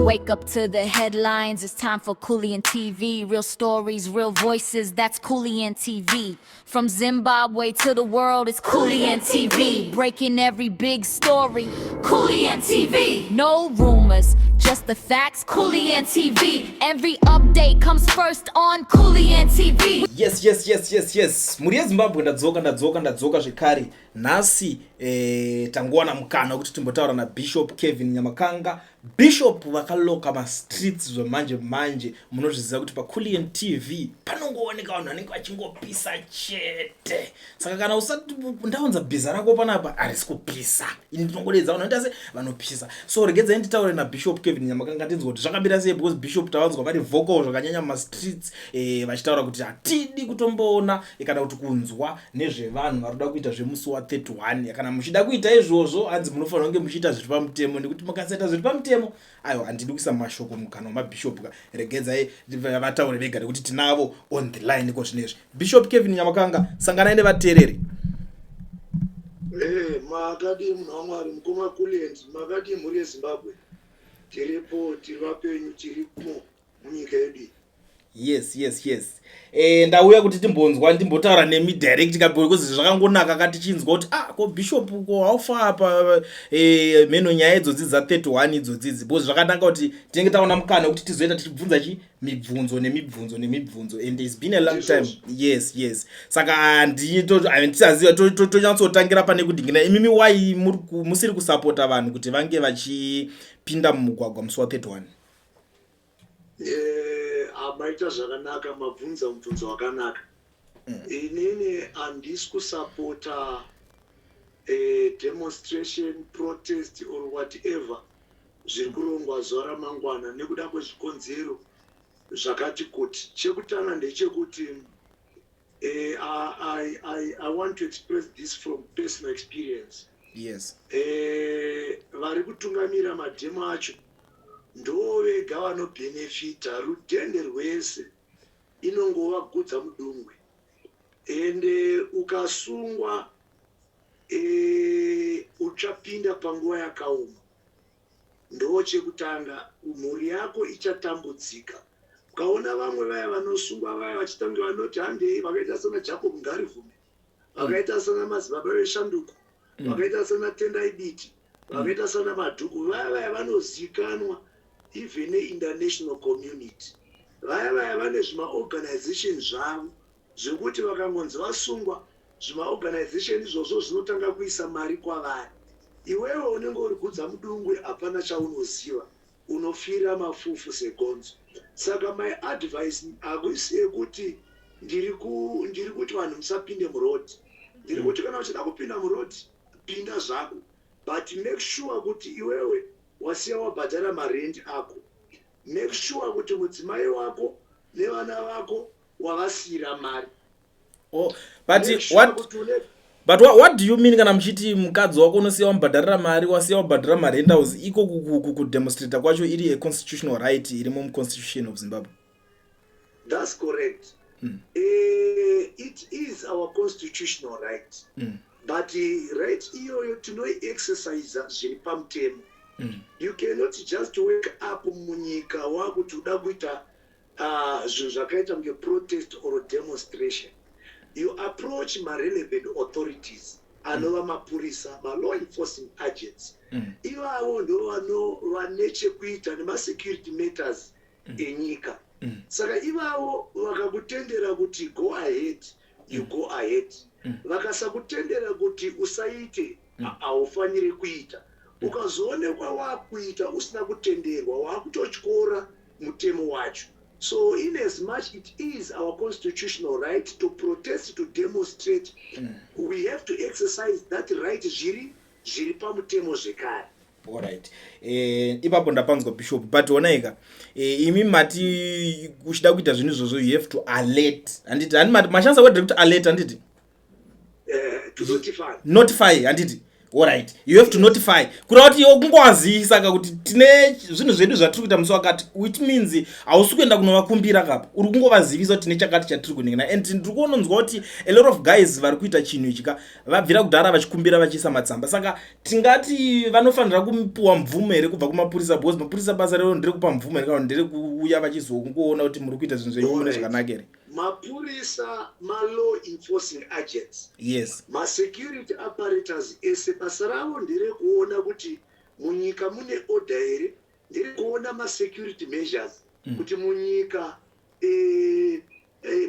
wake up to the headlines. It's time for Cooley TV. Real stories, real voices. That's Cooley TV. From Zimbabwe to the world, it's Cooley TV. Breaking every big story. Cooley TV. No rumors, just the facts. Cooley TV. Every update comes first on Cooley TV. Yes. Muri yeZimbabwe ndadzoka zvekare. Nhasi tangowana mukana kuti timbotaura na Bishop Kevin Nyamakanga. Bishop vakaloka ma-streets zvemanje munozviziva kuti paCooley TV panongooneka vanhu vanenge vachingopisa chete. Saka kana usati ndaunza bhiza rako panapa harisi kupisa. Ini ndinongodedza vanhu vanoita vanopisa. So regedzai nditaure na Bishop Kevin Nyamakanga ndinzwa kuti zvakambira sei, because Bishop tavanzwa vari vocal zvakanyanya ma-streets vachitaura kuti hatidi kutomboona kana kuti kunzwa nezvevanhu varikuda kuita zvemusi wa 31. Kana muchida kuita izvozvo hanzi munofanira kunge muchiita zviri pamutemo, nekuti mukasaita zviri pamutemo ayo handidi kuisa mashoko mukana wamabhishop. Regedzai vataure vega nekuti tinavo on the line ko zvinezvi. Bishop Kevin Nyamakanga, sanganai nevateereri. Makadi munhu waMwari mukoma Cooley, makadi mhuri yeZimbabwe, tiripo tiri vapenyu, tiripo munyika yedu. Yes. Ndauya kuti ndimbotaura nemi direct because zvakangonaka kati chinzwa kuti ko Bishop ko haufa apa meno nyaya idzodzi dza 31 idzodzi, because zvakanaka kuti tinenge taona mukana kuti tizoenda tichibvunza mibvunzo and it's been a long time. Yes. Saka nditisaziva tonyatsotangira pane kudhingina imimi why musiri kusapota vanhu kuti vange vachipinda mumugwagwa musi wa 31. Maita zvakanaka, mabvunza mubvunzo wakanaka. Inini handisi kusapota demonstration, protest or whatever zviri kurongwa zuva ramangwana nekuda kwezvikonzero zvakati kuti. Chekutanga ndechekuti I want to express this from personal experience. Yes. Vari kutungamira madhemo acho ndo vega vanobhenefita. Rutende rwese inongovagudza mudungwe, ende ukasungwa uchapinda panguva yakaoma. Ndo chekutanga mhuri yako ichatambudzika. Ukaona vamwe vaya vanosungwa vaya vachitanga vanoti handei, vakaita sana Jacob Ngarivume, vakaita sana madzibaba veshanduko, vakaita sana Tendai Biti, vakaita sana Madhuku, vaya vanozikanwa even international community. Vaya vane zvima-organization zvavo zvekuti vakangonzi vasungwa, zvima-organization izvozvo zvinotanga kuisa mari kwavari. Iwewe unenge uri kudza mudungwe, hapana chaunoziva, unofira mafufu segonzo. Saka my advice hakuisi yekuti ndiri kuti vanhu musapinde murodi. Ndiri kuti kana uchida kupinda murodi, pinda zvako, but make sure kuti iwewe wasiya wabhadhara marendi ako. Make sure kuti mudzimai wako nevana vako wavasiyira mari. But what do you mean kana muchiti mukadzi wako unosiya wamubhadharira mari, wasiya wabhadhara marent house? Iko kudemonstrata kwacho iri a constitutional right irimo muconstitution of Zimbabwe? That's correct. It is our constitutional right. But right iyoyo tinoiexercise zviri pamutemo. You cannot just wake up munyika wakuti uda kuita zvinhu zvakaita kunge protest or demonstration. You approach relevant authorities, anova mapurisa, law enforcement agents. Ivavo ndo vanechekuita nema-security matters enyika. Saka ivavo vakakutendera kuti go ahead, you go ahead. Vakasakutendera kuti usaite, haufaniri kuita. Ukazoonekwa wakuita usina kutenderwa, wakutotyora mutemo wacho. So in as much it is our constitutional right to protest, to demonstrate, we have to exercise that right zviri pamutemo zvekare. Alright. Ipapo ndapanzwa Bishop, but onaika imi mati kuchida kuita zvinhu izvozvo you have to alert. Handiti mashasa word kuti alert handiti? To notify. Notify handiti. alright, you have to notify kureva kuti iwo kungowazivisa kuti tine zvinhu zvedu zvatiri kuita musi wakati, which means hausi kuenda kunovakumbira kapa, uri kungovazivisa kuti tine chakati chatiri kuningina. And ndiri kuononzwa kuti a lot of guys vari kuita chinhu ichi vabvira kudhara vachikumbira vachiisa matsamba. Saka tingati vanofanira kupiwa mvumo here kubva kumapurisa, because mapurisa basa rero ndere kupa mvumo here kana ndere kuuya vachizongoona kuti muri kuita zvinhu zvenyu mune zvakanaka here. Mapurisa, law enforcing agents, yes, security apparatus ese basa ravo ndere kuona kuti munyika mune order here, ndere kuona security measures kuti munyika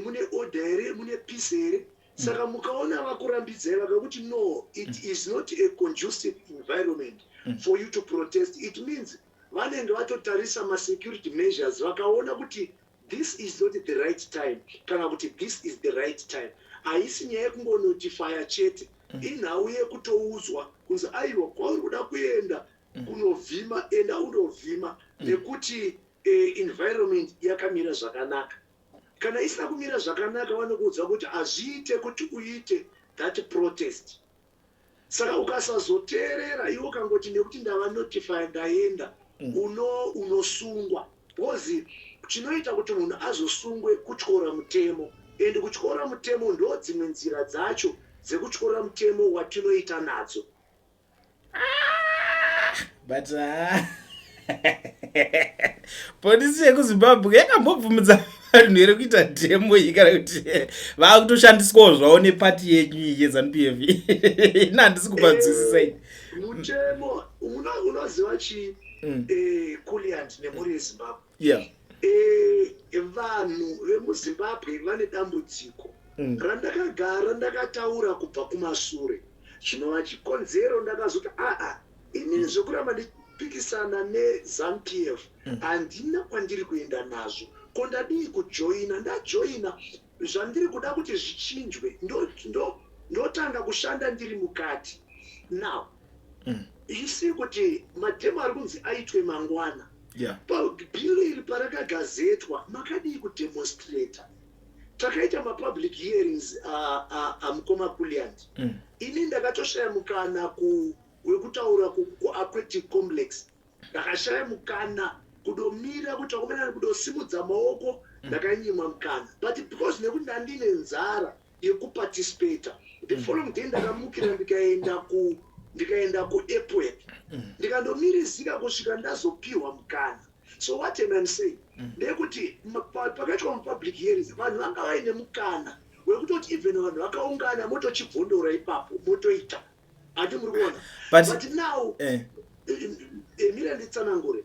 mune order here, mune peace here. Saka mukaona vakurambidzai vakakuti no, it is not a conducive environment for you to protest, it means vanenge vatotarisa security measures vakaona kuti this is not the right time kana kuti this is the right time. Haisi nyaya yekungonotifya chete, inhau yekutoudzwa kunzi aiwa kwauri kuda kuenda kunovhima, enda unovhima nekuti environment yakamira zvakanaka. Kana isina kumira zvakanaka vanokuudza kuti hazviite kuti uite that protest. Saka ukasazoteerera iwo kangoti nekuti ndava notify ndaenda, unosungwa. Because chinoita kuti munhu azosungwe kutyora mutemo, ende kutyora mutemo ndo dzimwe nzira dzacho dzekutyora mutemo watinoita nadzo. But polisi yekuzimbabwe yakambobvumidza vanhu here kuita demo iyi kana kuti vaakutoshandiswawo zvavo nepati yenyu yeZANU-PF. ina handisi kubvadzisisa ini mutemo unoziva chi Kuliant nemhuri yeZimbabwe. yeah, vanhu vemuzimbabwe vane dambudziko randakagara ndakataura kubva kumashure, chinova chikonzero ndakazoti inini zvekuramba ndipikisana neZANU-PF handina kwandiri kuenda nazvo, ko ndadii kujoina, ndajoina zvandiri kuda kuti zvichinjwe ndotanga kushanda ndiri mukati. Now isi kuti madhemo ari kunzi aitwe mangwana, bhiro iri parakagazetwa makadii kudemonstrata. Takaita mapublic hearings mukoma Kuliant, ini ndakatoshaya mukana wekutaura kuaquatic complex, ndakashaya mukana kudomira kuti akomana kudosimudza maoko, ndakanyimwa mukana. But because nekuti ndandine nzara yekuparticipata, the following day ndakamukira ndikaenda kuairport, ndikandomirizika kusvika ndazopiwa mukana. So what am I saying? Ndekuti pakaitwa mupublic hearings vanhu vanga vaine mukana wekutoti even vanhu vakaungana motochibvondora ipapo motoita. Hati muri kuona? But now mira nditsanangure,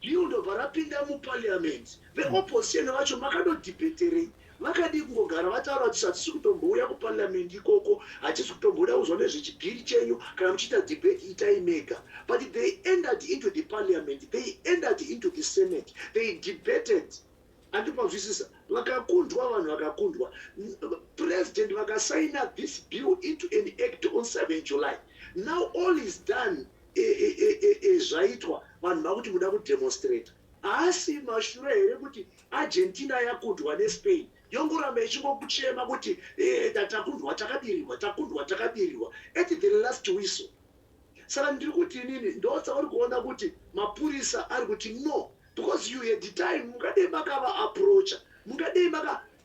bill varapinda muparliament, veopposition vacho makadodhibeterei, vakadi kungogara vataura kuti hatisi kutombouya kuparliament ikoko, hatisi kutomboda kuzwa nezvechibhiri chenyu, kana muchiita debate itai mega. But they entered into the parliament, they entered into the senate, they debated. Andipazvisisa vakakundwa, vanhu vakakundwa, president vakasaina this bill into an act on 7 July. Now all is done, zvaitwa vanhu vakuti muda kudemonstrate. Asi mashure here kuti Argentina yakundwa neSpain yongoramba ichingokuchema kuti takundwa takabiriwa at the last whistle. Saka ndiri kuti inini ndotsauri kuona kuti mapurisa ari kuti no, because you had the time mukadei makava approacha, mukadei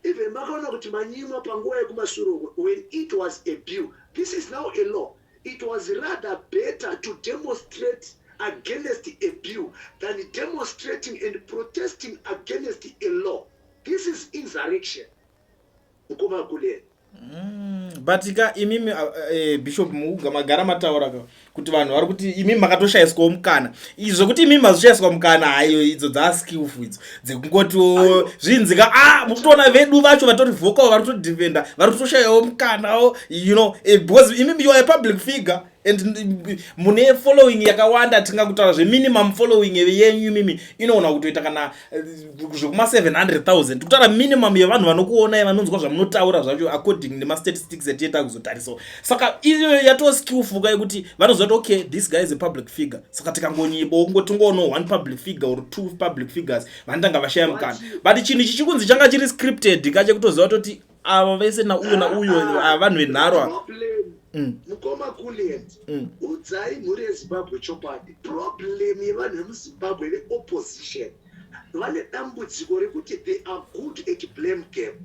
even makaona kuti manyimwa panguva yekumasuro when it was a bill. This is now a law. It was rather better to demonstrate against a bill than demonstrating and protesting against a law. This is insurrection. Mukoma kule. But imimi Bishop magara mataura kuti vanhu vari kuti imimi makatoshayiswa mukana. Izvo kuti imimi mazoshayiswa mukana hayo idzo dzaskillful idzo dzekungoti zvinzika mukutoona vedu vacho vatori vocal vari kutodefenda vari kutoshayawo mukana, you know, because imimi you are a public figure and mune following yakawanda. Tingakutaura minimum following yenyu mimi inoona kutoita kana zvekuma 700,000 kutaura minimum yevanhu vanokuona vanonzwa zvamunotaura zvacho according nemastatistics etienda kuzotarisa. Saka iyo yatoskillful yekuti vanoziva kuti okay, this guy is a public figure. Saka tikangonyibo one public figure or two public figures vanotanga vashaya mukana. But chinhu ichi chikunzi changa chiri scripted kachekutoziva kuti ava vese nauyo vanhu venharo. mukoma Kuliant udzai mhuri yeZimbabwe chokwadi problem yevanhu vemuZimbabwe veopposition vane dambudziko rekuti they are good at blame game.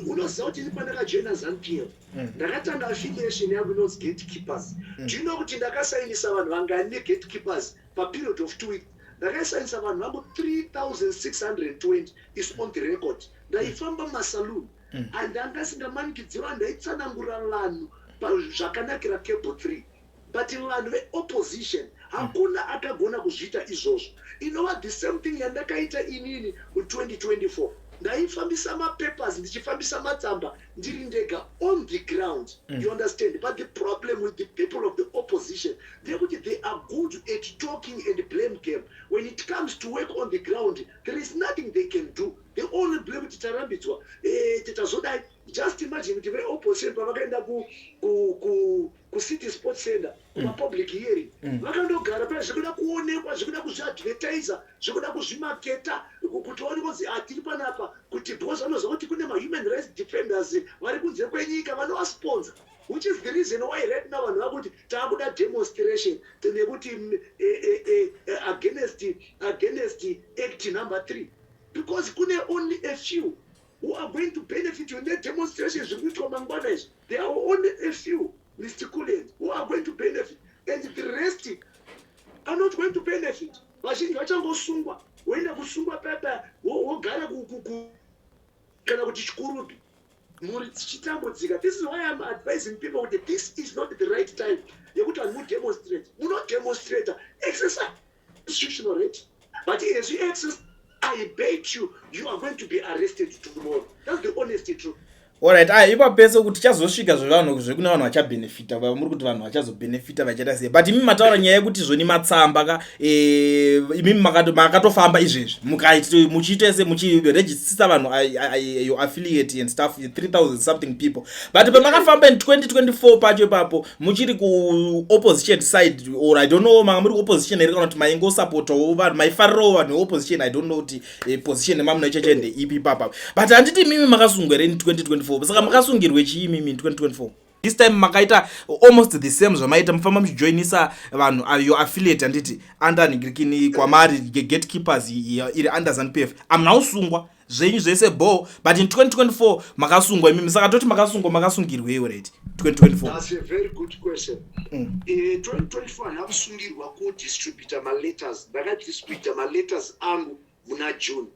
Unoziva kuti ndipandakajoina ZANU-PF ndakatanga affiliation yangu inonzi gatekeepers. Do you know kuti ndakasainisa vanhu vangani negatekeepers paperiod of 2 weeks? Ndakasainisa vanhu vangu 3620 is on the record. Ndaifamba mumasaloon andanga singamanikidziwa ndaitsanangura vanhu zvakanakira cable 3 but vanhu veopposition hakuna akagona kuzviita izvozvo. You know what, the same thing yandakaita inini mu2024 ndaifambisa mapapers ndichifambisa matsamba ndiri ndega on the ground. You understand? But the problem with the people of the opposition ndekuti they are good at talking and blame game. When it comes to work on the ground there is nothing they can do. They only blame titarambidzwa titazodai. Just imagine kuti veopposition pavakaenda ku city sports center public hearing vakandogara paya zvikuda kuonekwa zvikuda kuzviadvertisa zvikuda kuzvimaketa kuti vaonekwa atiri panapa kuti because vanoziva kuti kune mahuman rights defenders vari kunze kwenyika vanovasponsor, which is the reason why right now vanhu vakuti taakuda demonstration nekuti against act number 3 because kune only a few who are going to benefit when the demonstrations zvikuitwa mangwana izvi. There are only a few, Mr. Kuliant, who are going to benefit, and the rest are not going to benefit. Vazhinji vachangosungwa, woenda kusungwa papa wogara kana kuti chikurupi muri chitambudzika. This is why I'm advising people that this is not the right time yekuti vanhu mudemonstrate. Muno demonstrate, exercise constitutional right, but as you exercise I bet you are going to be arrested tomorrow. That's the honest truth. Alright, ipapese kuti chazosvika zvevanhu zvekune vanhu vachabenefita muri kuti vanhu vachazobenefita vachaita sei, but imi mataura nyaya yekuti zvoni matsamba ka imi makatofamba izvezvi muchiita se muchiregister vanhu your affiliate and stuff 3000 something people, but pamakafamba in 2024 pacho ipapo muchiri ku opposition side or I don't know muri ku opposition iri kana kuti maingo support vanhu maifariro vanhu opposition. I don't know kuti position mamuna chechende ipi papa, but handiti mimi makasungwa in 2024 saka makasungirwe chiimi in 2024. This time makaita almost the same zvamaita mufamba muchijoinisa vanhu your affiliate anditi under nigirikini kwamari gatekeepers iri under ZANU-PF amnausungwa zvenyu zvese bo, but in 2024 makasungwa imimi saka toti makasungirweyo right 2024. That's a very good question. 2024 ndakusungirwa ku distributor ma letters, ndakadistributor ma letters angu muna June.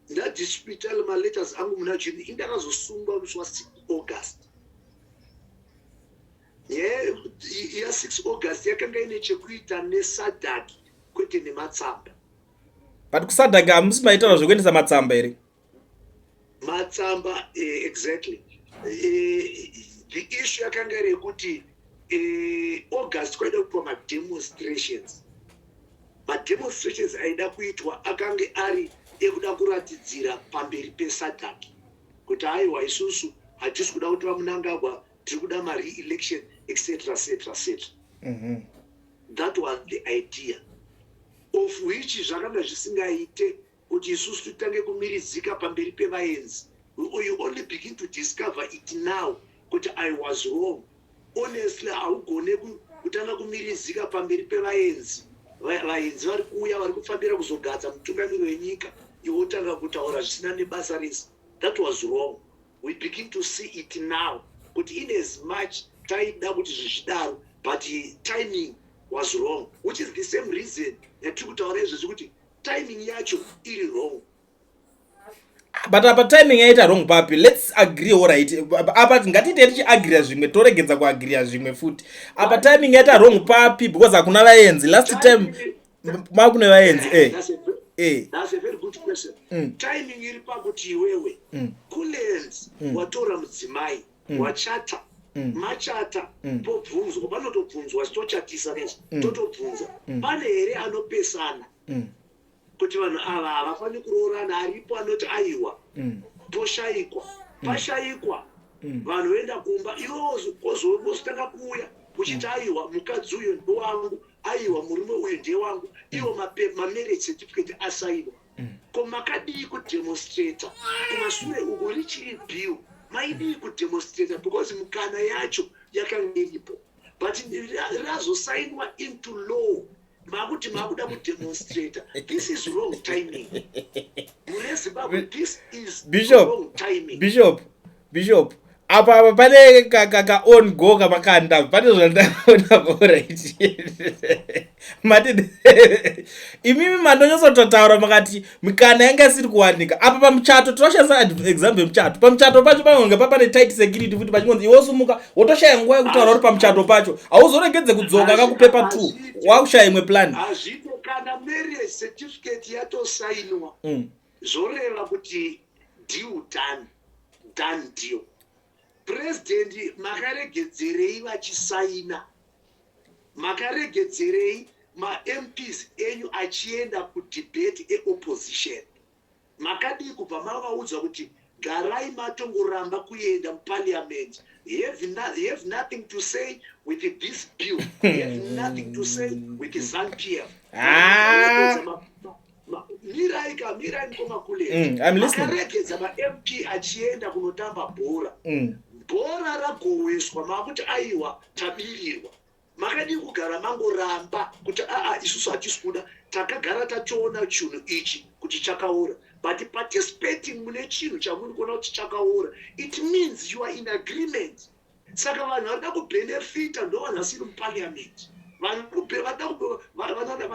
Ndadistributor ma letters angu muna June indakazosungwa musi wa 6 August. Ya 6 August yakanga ine chekuita neSADC kwete nematsamba. But kuSADC amusi maitaura zvekuendesa matsamba here? Matsamba exactly. The issue yakanga iri kuti August kwaida kuitwa ma-demonstrations. Ma-demonstrations aida kuitwa akange ari ekuda kuratidzira pamberi peSADC kuti aiwa isusu hatisi kuda kuti vamunangagwa tiri kuda ma-re-election etc. That was the idea of which zvakanga zvisingaite kuti isusu titange kumiridzika pamberi pevaenzi. You only begin to discover it now kuti I was wrong. Honestly haugone kutanga kumiridzika pamberi pevaenzi. Vaenzi vari kuuya vari kufambira kuzogadza mutungamiri wenyika iwe wotanga kutaura zvisina nebasa rese. That was wrong. We begin to see it now kuti in as much taida kuti zvichidaro but timing was wrong, which is the same reason yatiri kutaura izvezvi kuti timing yacho iri wrong. But apa timing yaita wrong papi, let's agree alright. Apa ngatiite tichiagreea zvimwe toregedza kuagreea zvimwe futi. Apa timing yaita wrong papi because hakuna vaenzi last time makune vaenzi That's a very good question. Timing iri pakuti iwewe Kuliant watora mudzimai wachata machata pobvunzwa panotobvunzwa chitochatisa nezvo totobvunza pane here anopesana kuti vanhu ava havafani kuroorana, aripo anoti aiwa poshayikwa pashayikwa vanhu voenda kumba iwe wozotanga kuuya uchiti aiwa mukadzi uyo ndewangu, aiwa murume uyu ndewangu, iwo mamarriage certificate asainwa. Ko makadii kudemonstrata kumashure uko richiri bill maidi kudemonstrate because mukana yacho yakanga iripo, but razosainwa into law makuti makuda kudemonstrate. This is wrong timing. This is wrong timing. Bishop apa pane ka on go kamakanda pane zvandaona alright mati imimi mandonyosototaura makati mikana yanga isiri kuwanika apa pamuchato toshandisa example yemuchato pamuchato pacho panonge papane tight security kuti pachingonzi iwe usumuka wotoshaya nguva yekutaura kuti pamuchato pacho hauzorengedze kudzoka akakupepa 2 wakushaya imwe plan hazvito kana marriage certificate yatosainwa zoreva kuti deal done deal. President makaregedzerei vachisaina, makaregedzerei ma-MPs enyu achienda kudebate e-opposition, makadii kubva mavaudza kuti garai matongoramba kuenda muparliament. You have nothing to say with this bill. You have nothing to say with the ZANU-PF. Mirai nkoma kule. Makaregedza ma-MP achienda kunotamba bhora. Bhora ragoweswa makuti aiwa tabirirwa. Makadi kugara mangoramba kuti isusu hatisi kuda takagara tachiona chinhu ichi kuti chakaora. But participating mune chinhu chamuri kuona kuti chakaora, it means you are in agreement. Saka vanhu vanoda kubenefita ndo vanhasiri muparliament.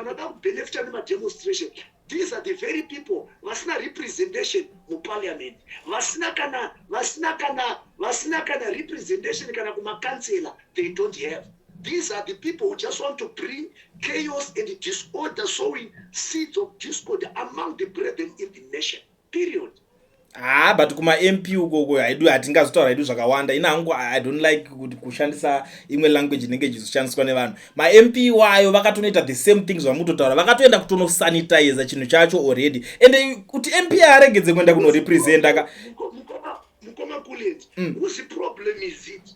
Vanoda kubenefita nemademonstration. These are the very people vasina representation mu parliament, vasina kana representation kana kumakansela, they don't have. These are the people who just want to bring chaos and disorder, sowing seeds of discord among the brethren in the nation. Period. But kuma MP ukoko hatingazotaura hedu zvakawanda. Ina hangu I don't like kushandisa imwe language inenge ichizoshandiswa nevanhu. Ma MP wayo vakatonoita the same things vamutotaura, vakatoenda kutonosanitize chinhu chacho already. And kuti MP aregedze kuenda kunorepresenta mukoma kuleti. Whose problem is it?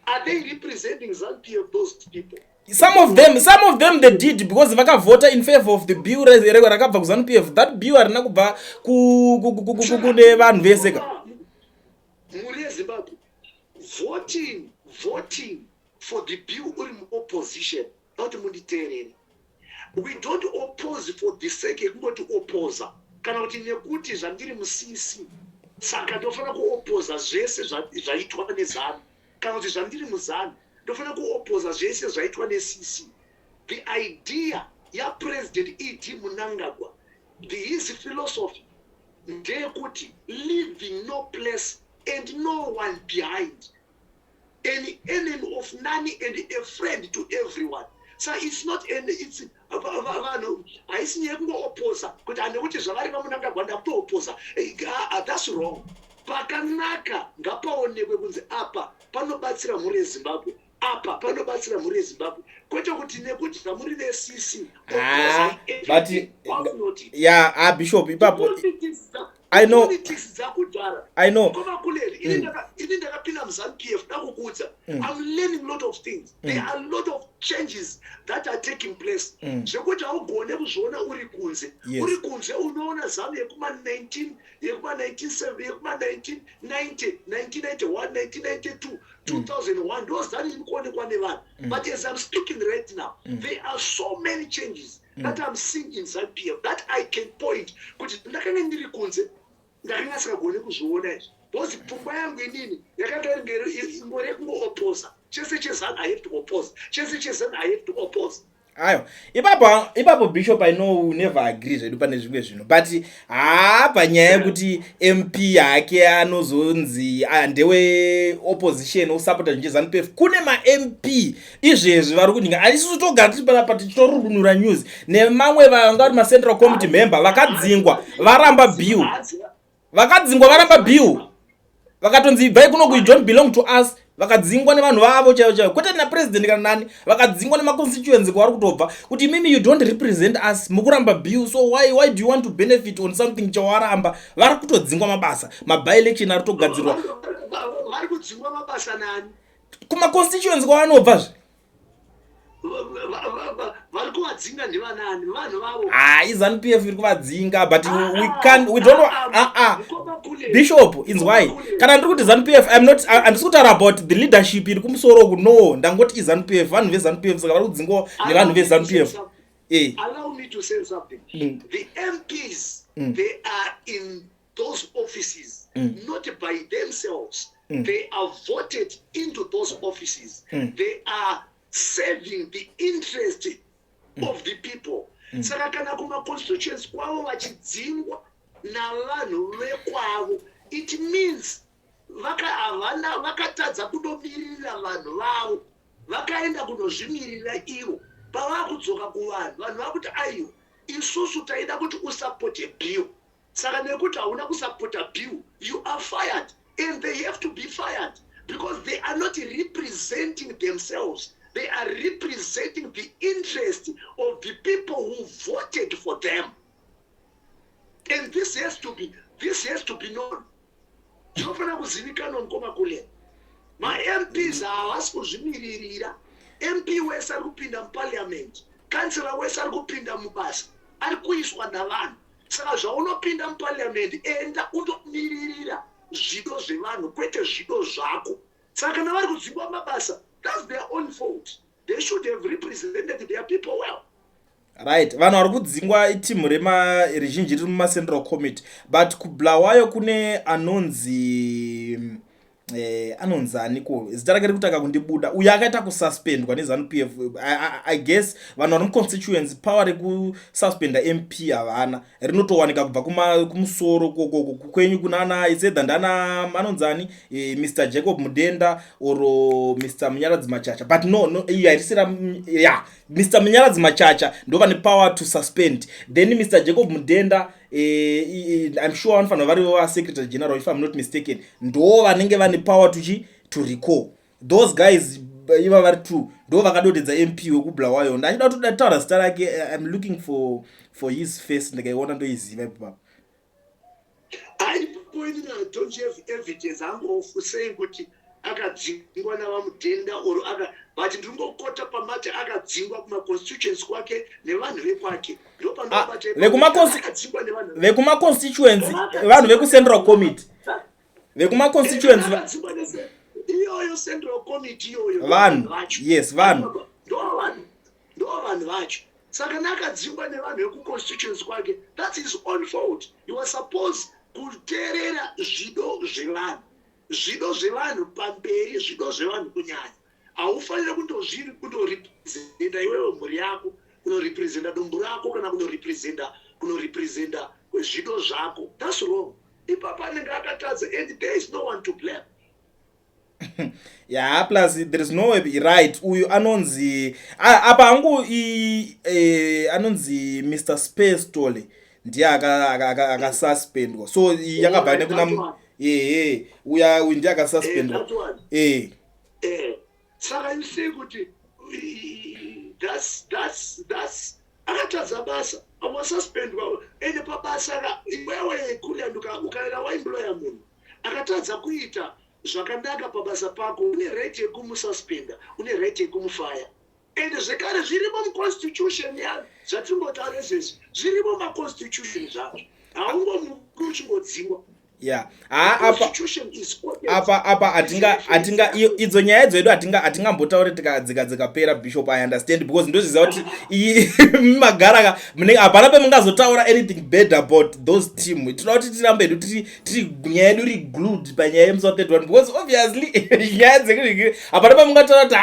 Are they representing ZANU-PF, those people? Some of them they did because vakavota in favor of the bill rakabva kuZANU-PF. That bill arina kubva kune vanhu vese ka. Muri Zimbabwe voting for the bill uri mu opposition not munditereni. We don't oppose for the sake ekungoti opposa kana kuti nekuti zvandiri musisi saka ndofana kuopposa zvese zvaitwa neZANU kana kuti zvandiri muZANU ndofana kuopposa zvese zvaitwa neCC. The idea ya President E.D. Mnangagwa, his philosophy ndeyekuti leaving no place and no one behind, an enemy of none and a friend to everyone. So it's not it's vanhu haisi yekungoopposa kuti anekuti zvavari vaMnangagwa ndakutoopposa. That's wrong. Pakanaka ngapaonekwe kunzi apa panobatsira mhuri yeZimbabwe, apa panobatsira mhuri yeZimbabwe, kwete kuti nekuti zvamuri veCC. But Bishop ipapo I know. Koma kuleli ini ndakapinda muZANU-PF ndakukudza. I'm learning a lot of things. There are a lot of changes that are taking place. Zvekuti haugone kuzviona uri kunze. Uri kunze unoona ZANU yekuma 1990, yekuma 1990, 1991, 1992, 2001. Those ZANU iri kuonekwa nevanhu. But as I'm speaking right now, there are so many changes that I'm seeing in ZANU-PF that I can point. Kuti ndakanga ndiri kunze ndakanga sikagone kuzviona izvi. Because pfungwa yangu inini yakanga ingori yekungoopposa. Chese cheZANU I have to oppose. Chese cheZANU I have to oppose. Ayo, ipapo Bishop I know we never agree zvedu pane zvimwe zvinhu, but panyaya yekuti MP yake anozonzi ndewe opposition osupporta zvinhu cheZANU-PF, kune ma-MP izvezvi vari kuninga isusu togara tiri panapa tichitorurunura news nemamwe vanga vari ma-central committee member vakadzingwa varamba bill, vakatonzi ibvai kuno you don't belong to us, vakadzingwa nevanhu vavo chaivo kwete napresident kana nani, vakadzingwa nemaconstituency kwavari kutobva kuti mimi you don't represent us, mukuramba bill, so why do you want to benefit on something chawaramba. Vari kutodzingwa mabasa, by-election ari kutogadzirwa. Vari kudzingwa mabasa nani? Kumaconstituency kwavanobvazve vari kuvadzinga ndivanani vanhu vavo. ZANU-PF iri kuvadzinga, but we don't know. Bishop is why kana ndiri kuti ZANU-PF handisi kutaura about the leadership iri kumusoro uku no ndangoti iZANU-PF vanhu veZANU-PF saka vari kudzingwa nevanhu veZANU-PF. Allow me to say something. The MPs, they are in those offices, not by themselves. They are voted into those offices. They are serving the interest of the people. Saka kana kuma constituents kwavo vachidzingwa navanhu vekwavo, it means vakatadza kunomirira vanhu vavo, vakaenda kunozvimirira ivo. Pavakudzoka kuvanhu, vanhu vakuti aiyo isusu taida kuti usapote bill. Saka nekuti hauna kusapota bill, you are fired, and they have to be fired because they are not representing themselves. They are representing the interest of the people who voted for them. And this has to be known. Tinofana kuzivikanwa mukoma kule. Ma MPs havasi kuzvimiririra. MP wese ari kupinda muparliament, kansela wese ari kupinda mubasa, ari kuiswa navanhu. Saka zvaunopinda muparliament, enda undomiririra zvido zvevanhu, kwete zvido zvako. Saka kana vari kudzingwa mabasa, that's their own fault. They should have represented their people well. Right, vanhu vari kudzingwa itimu ruzhinji riri mumacentral committee, but kubulawayo kune anonzi aniko zita rake rikutaka kundibuda uyo akaita kususpendwa neZANU-PF. I guess vanhu vari muconstituency power rekususpenda MP havana, rinotowanika kubva kumusoro kwenyu kunana isedha ndana anonzani Mr. Jacob Mudenda oro Mr. Munyaradzi Machacha, but no yarisira Mr. Munyaradzi Machacha ndo vane power to suspend, then Mr. Jacob Mudenda I'm sure vanofana vari secretary general if I'm not mistaken ndo vanenge vane power to recall. Those guys iva vari true ndo vakadodedza MP wekubulawayo. Ndachida kutaura zita rake, I'm looking for his face ndikaiona ndoiziva ipapo. I pointed out, don't you have evidence of saying kuti akadzingwa navamutenda or but ndingokota pamati akadzingwa kuma constituents kwake nevanhu vekwake. Vekuma constituents vanhu veku central committee. Vekuma constituents iyoyo central committee iyoyo vanhu. Yes, vanhu. Ndo vanhu vacho. Saka nakadzingwa nevanhu veku constituents kwake, that's his own fault. You are supposed kuteerera zvido zvevanhu. Zvido zvevanhu pamberi, zvido zvevanhu kunyanya. Haufanire kundorepresenta iwewe mhuri yako, kunorepresenta dumbu rako kana kunorepresenta zvido zvako. That's wrong. Ipapa anenge akatadza and there is no one to blame. Yeah, plus there is no way right. Uyu anonzi apa hangu anonzi Mr. Space Tole ndiye akasuspendwa. So yakabva nekuna uya ndiye akasuspendwa. Saka you say kuti that's akatadza basa amasuspendwa ende pabasa iwewe kulanduka ukaenda waemployer munhu akatadza kuita zvakanaka pabasa pako, une right yekumususpenda, une right yekumufaya. Ende zvekare zvirimo muconstitution ya zvatingotaura izvezvi, zvirimo maconstitution zvacho. Haungomukuru uchingodzingwa. Yeah. Apa atinga idzo nyaya dzedu atingambotaure tikadzikapera Bishop. I understand because ndozviziva kuti magara munenge hapana pemungazotaura anything bad about those team. Tinoda kuti tirambe tiri nyaya yedu iri glued panyaya yemusawo 31 because obviously nyaya dzekuzvikiri hapana pemungataura kuti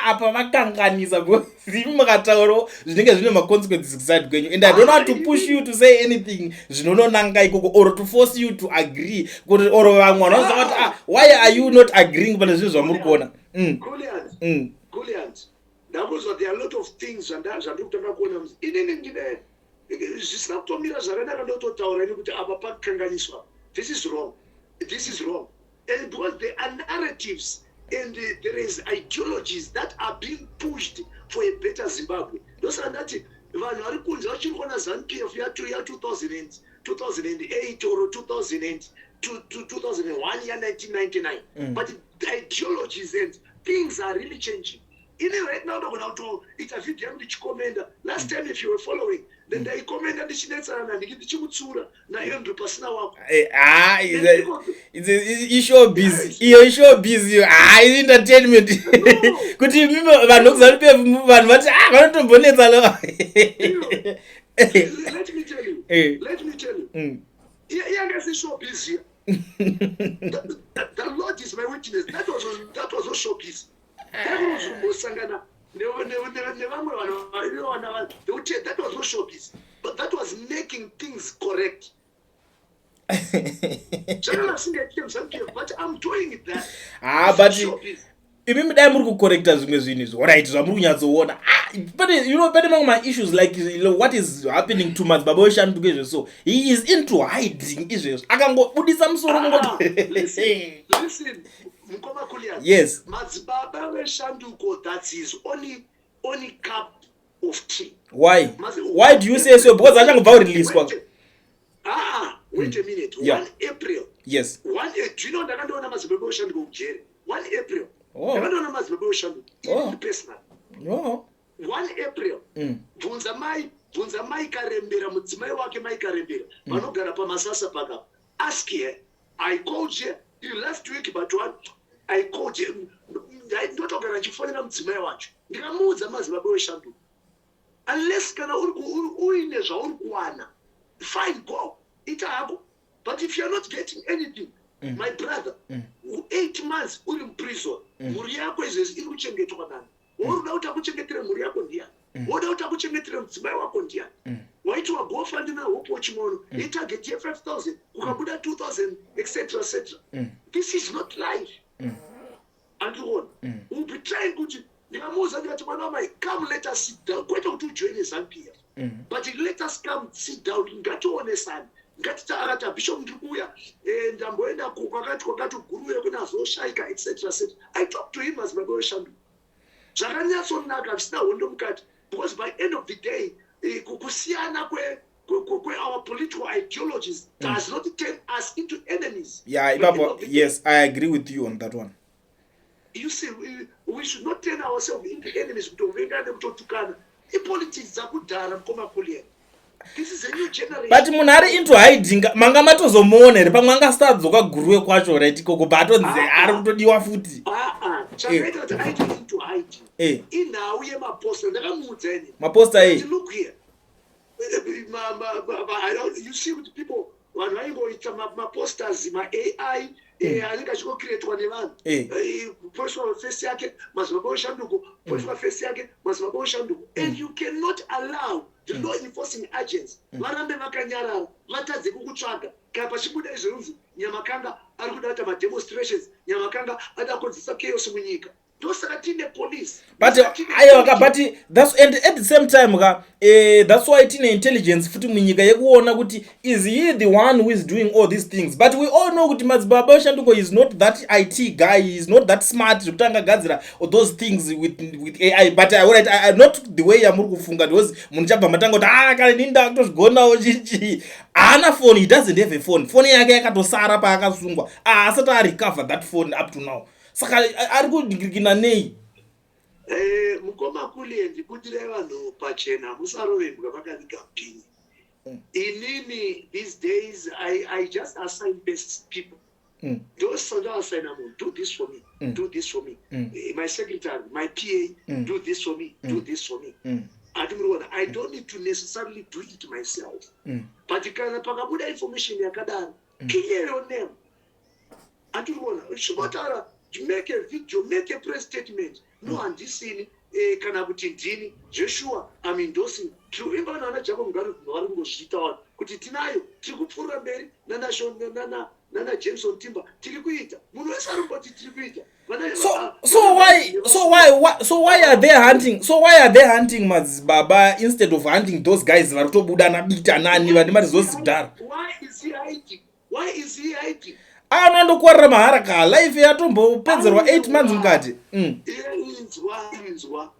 apa vakanganisa because mukataurawo zvinenge zvine maconsequences kuside kwenyu, and I don't want to push you to say anything zvinononanga ikoko or to force you to agree kuti oro vamwe vanoziva kuti why are you not agreeing pane zvinhu zvamuri kuona. Brilliant. Ndakuzwa there are a lot of things zvandiri kutanga kuona inini ndine zvisina kutomira zvakanaka ndototaura ini kuti apa pakanganiswa. This is wrong. And because there are narratives and there is ideologies that are being pushed for a better Zimbabwe. Ndosaka ndati vanhu vari kunze vachiri kuona ZANU-PF ya 2008 or 2001 ya 1999. But the ideologies and things are really changing. Ini right now ndogona to ita video yangu ndichikomenda. Last time if you were following, then I commented ndichinetsana na ndichimutsura na iyo ndo pasina wako. It's showbiz. Iyo showbiz. It's entertainment. Kuti mimi vanhu kuzalipe vanhu vati vanotombonetsa lo. Let me tell you. Yeah, guys, it's showbiz. The Lord is my witness. That was no showbiz. That was no showbiz. But that was making things correct. But I'm doing it that. But imimi dai muri kucorrecta zvimwe zvinhu izvo right zvamuri kunyatsoona but you know pane mamwe ma-issues like what is happening to madzibaba weshanduke izvezvo he is into hiding izvezvo akangobudisa musoro kungoti listen mukoma kulia yes madzibaba weshanduko that's his only cup of tea. Why do you say so? Because achangobva kureleaswa wait a minute. Yeah. 1 April. Yes. Do you know ndakandoona madzibaba weshanduko kujere 1 April. Ndakandoona madzibaba weshanduko personal. No. 1 April. Bvunza mai karembera mudzimai wake mai karembera vanogara pamasasa paka. Ask here. I called you last week but one I called you. Ndotogara ndichifonera mudzimai wacho. Ndikamuudza madzibaba weshanduko. Unless kana uine zvauri kuwana. Fine, go. Ita hako. But if you're not getting anything, my brother, 8 months uri in prison. Muri yako izvesi iri kuchengetwa nani? Woruda kuti akuchengetere muri yako ndiani? Woruda kuti akuchengetere mudzimai wako ndiani? Waitwa GoFundMe na Hope Chimono, itarget ye 5,000, kukabuda 2,000, etc. This is not life. And you we'll be trying kuti ndikamuudza ndikati mwana wamai, come let us sit down. Kwete kuti ujoine ZANU-PF. But let us come sit down. Ngationesana. Ngatita akati bishop ndikuya ndamboenda kwakati guruye kuna zoshaika etc. I talked to him as my boy Shandu. Zvakanyatsonaka zvisina hondo mukati because by end of the day kusiyana kwe our political ideologies does not turn us into enemies. Yeah, yes, I agree with you on that one. You see, we should not turn ourselves into enemies. Kutotukana. Politics zakudhara mkoma kulia. This is a new generation. But munhu ari into hiding manga matozomuona here pamwe angasatadzoka guruwe kwacho right koko batonzi ari kutodiwa futi. Chakaita kuti aite into hiding. Inhau yemaposta ndakamuudza ine. Maposta look here. You see with people vanhu vaingoita maposters ma-AI anenge achingocreatwa nevanhu personal face yake madzibaba weshanduko personal face yake madzibaba weshanduko and you cannot allow the law enforcing agents varambe vakanyarara vatadze kukutsvaga kana pachibuda izvonzi Nyamakanga ari kuda kuita ma-demostrations Nyamakanga ada kukonzesa chaos munyika ndosaka tine police but that's and at the same time that's why tine intelligence futi munyika yekuona kuti is he the one who is doing all these things but we all know kuti madzibaba weshanduko is not that IT guy, he is not that smart zvekutanga gadzira all those things with AI but I not the way yamuri kufunga because munhu chabva matanga kuti kale ninda kutozvigonawo chichi ana phone, he doesn't have a phone yake yakatosara paakasungwa asati recover that phone up to now saka ari kudikirikina nei mukoma kulie ndikutire vanhu pachena musarovembwa vakanika pini inini these days I just assign best people those assign them do this for me do this for me my secretary my PA do this for me do this for me I don't need to necessarily do it myself but kana pakabuda information yakadaro clear your name atiriona shobotara make a video, make a press statement. No, and this in kana kuti ndini Joshua I'm endorsing to imba nana Jacob Ngari vari kungozvitaura kuti tinayo tiri kupfuura mberi nana Jameson Timber tiri kuita munhu wese ari kuti tiri kuita so why are they hunting madzibaba instead of hunting those guys vari kutobuda nabita nani vane mari zozidhara? Why is he hiding? Anondokorera maharaka life yatombopedzerwa 8 months mukati inzwa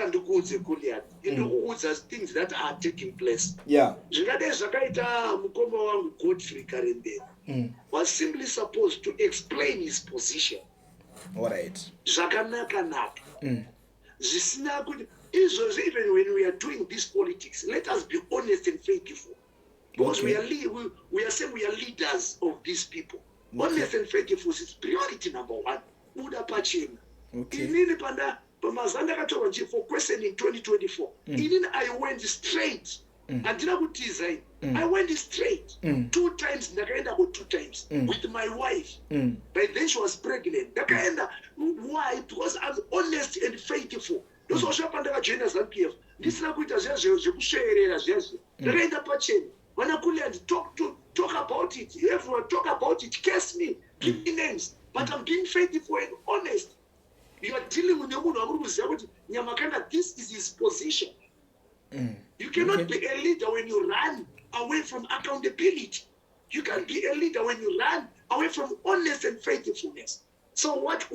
ndikudze kuliati ndikuudza things that are taking place zvingadai zvakaita mukoma wangu Godfrey Karembera was simply supposed to explain his position All right. Zvakanaka. Zvisina kuti izvozvo, even when we are doing this politics, let us be honest and faithful. Because we are saying we are leaders of these people. Honest and faithful is priority number one. Uda pachena. Inini panda pamazanda katoka nje for question in 2024. Inini I went straight. Andina kutiza. I went straight. 2 times ndakaenda ku 2 times with my wife. By then she was pregnant. Ndakaenda. Why? Because I'm honest and faithful. Those who shop under agenda ZPF. This na kuita zvekusherera zvezvo. Ndakaenda pachena. When I could talk about it, everyone talk about it, curse me, give me names. But I'm being faithful and honest. You are dealing with the woman who is Nyamakanga, this is his position. You cannot be a leader when you run away from accountability. You can be a leader when you run away from honest and faithfulness. So what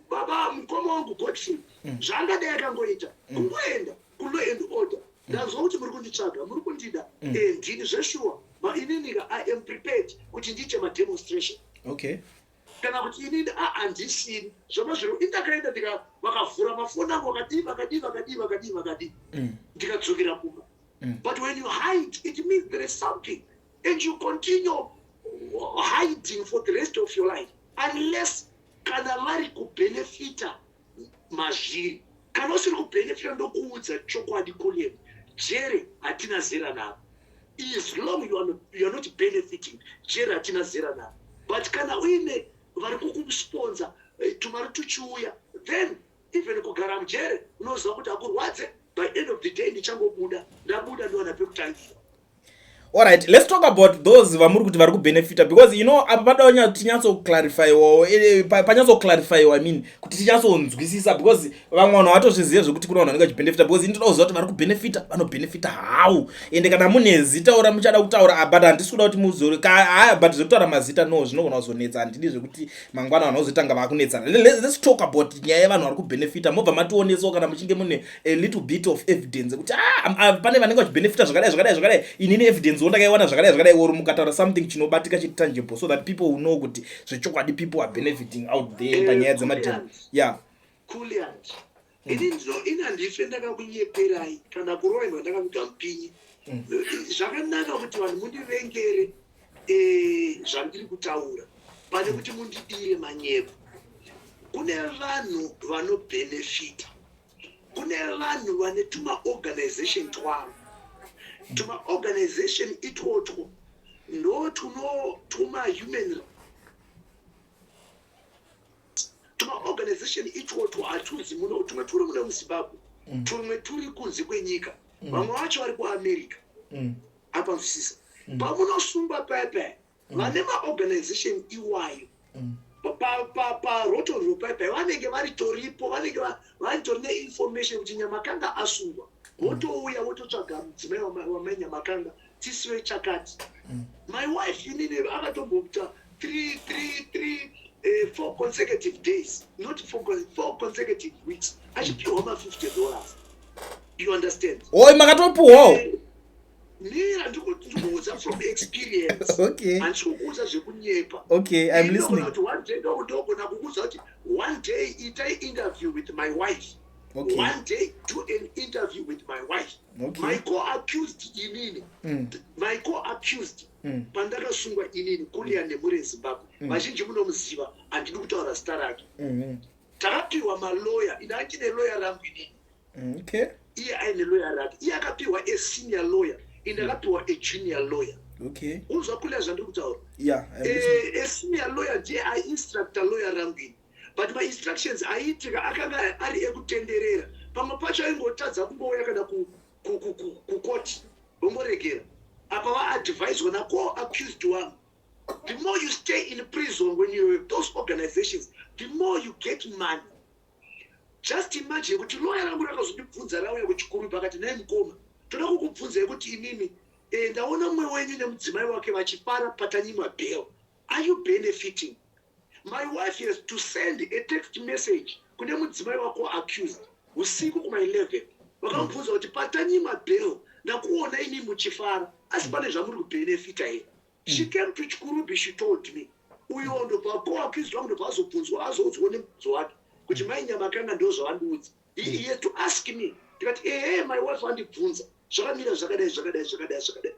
Baba mkomo wangu Godfrey, zanga de yakangoita, kungoenda, kulo end order. That's what muri kunditsvaga, muri kundida. Ndini zveshuwa, ininiga I am prepared kuti ndiite ma demonstration. Okay. Kana kuti inini handisini, zvoma zviro indakaenda vakavhura mafoni angu vakadi. Ndikadzokera kumba. But when you hide, it means there is something. And you continue hiding for the rest of your life. Unless kana vari kubenefita mazviri. Kana usiri kubenefita ndokuudza chokwadi koleni. Jere hatina zera navo. As long you are not benefiting, jere hatina zera navo. But kana uine vari kukusponsor tumari tuchiuya, then even kugara mujere unoziva kuti hakurwadze, by end of the day ndichangobuda, ndabuda ndiwana pekutangira. All right, let's talk about those vamuri kuti vari kubenefita, because you know apa padaonya tinyatso clarify panyatso clarify I mean kuti tinyatsonzwisisa, because vamwe vanhu vatozviziva zvekuti kuna vanhu vanenge vachibenefita, because ndinoda kuziva kuti vari kubenefita vanobenefita how, ende kana mune zita ora muchada kutaura, but handisi kuda kuti muzore but zvekutaura mazita no zvinogona kuzonetsa, handidi zvekuti mangwana vanhu vazotanga vakunetsana. Let's talk about nyaya yevanhu vari kubenefita, mobva mationesawo kana muchinge mune a little bit of evidence kuti pane vanenge vachibenefita zvakadai inini evidence ondakaiwana zvakadai ori mukataura something chinobatika chitangible, so that people will know kuti zvechokwadi people are benefiting out there panyaya dzemademo. Yeah. Kuliant. Ina ndife ndakakunyeperai kana kuroiwa ndakakuita mupinyi. Zvakanaka kuti vanhu mundivengere zvandiri kutaura. Pane kuti mundidire manyepo. Kune vanhu vanobenefita. Kune vanhu vane tuma organization twavo. Tuma organization itotwo ndo tuma human tuma organization itotwo hatuzi muno, tumwe turi muno muZimbabwe, tumwe turi kunze kwenyika, vamwe vacho vari kuAmerica. Apa mvisisa pamunosungwa paipai vane maorganization iwayo parotorwo paipai vanenge varitoripo, vanenge varitori neinformation kuti Nyamakanga asungwa, wotouya wototsvaga mudzimai wamai Nyamakanga tisiwe chakati. My wife inini akatomboita 4 consecutive days, not 4 consecutive weeks, achipiwa $50. You understand? Makatopuwa Nira ndikuudza from experience. Okay. Andikuudza zvekunyepa. Okay, I'm listening. One day ndogona kukuudza kuti one day ita interview with my wife. Okay. One day do an interview with my wife. Okay. My co-accused inini. My co-accused. Pandakasungwa inini kulia nemuri Zimbabwe. Vazhinji munomuziva, handidi kutaura zita rake. Takapiwa malawyer, ina achine lawyer rangu inini. Okay. Iye aine lawyer rake. Iye akapiwa a senior lawyer, indakapiwa a junior lawyer. Okay. Uzwa kulia zvandiri kutaura. Yeah, A senior lawyer ndiye instructor lawyer rangu inini. But my instructions aitika akanga ari ekutenderera. Pamwe pacho aingotadza kungouya kana kukoti vomboregera. Apa vaadviswa nako-accused wangu. The more you stay in prison when you have those organizations, the more you get money. Just imagine kuti lawyer rangu rakazondibvunza rauya kuchikuru pakati naye mukoma. Toda kukubvunza yekuti inini ndaona mumwe wenyu nemudzimai wake vachifara patanyimwa bail. Are you benefiting? My wife has to send a text message kune mudzimai wako accused usiku kuma 11. Vakamubvunza kuti patanyimwa bail ndakuona ini muchifara asi pane zvamuri kubenefita here. She came to Chikurubi, she told me uyo ndobva koakwizwa ndobva azobvunzwa azoudzwa nemubvunzo wake kuti mai Nyamakanga ndozvavandiudza. He had to ask me tikati my wife andibvunza zvakamira zvakadai.